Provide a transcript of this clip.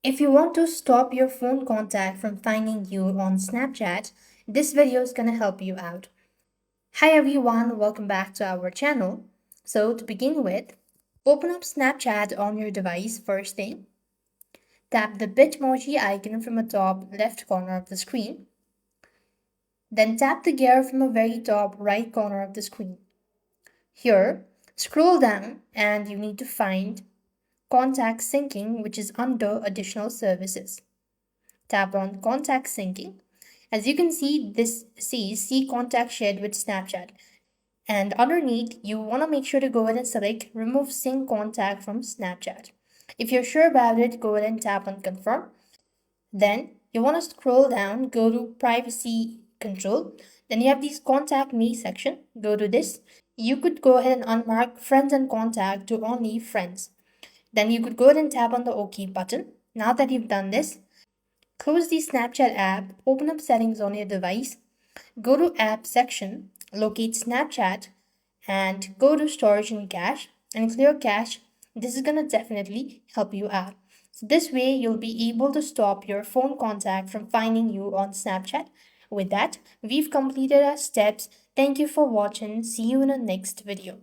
If you want to stop your phone contact from finding you on Snapchat, this video is going to help you out. Hi everyone, welcome back to our channel. So to begin with, open up Snapchat on your device first thing. Tap the Bitmoji icon from the top left corner of the screen. Then tap the gear from the very top right corner of the screen. Here, scroll down and you need to find Contact Syncing, which is under Additional Services. Tap on Contact Syncing. As you can see, this says See Contact Shared with Snapchat. And underneath, you want to make sure to go ahead and select Remove Sync Contact from Snapchat. If you're sure about it, go ahead and tap on Confirm. Then you want to scroll down, go to Privacy Control. Then you have this Contact Me section. Go to this. You could go ahead and unmark Friends and Contact to only friends. Then you could go ahead and tap on the OK button. Now that you've done this, close the Snapchat app, open up settings on your device, go to app section, locate Snapchat, and go to storage and cache and clear cache. This is gonna definitely help you out. So this way you'll be able to stop your phone contact from finding you on Snapchat. With that, we've completed our steps. Thank you for watching. See you in the next video.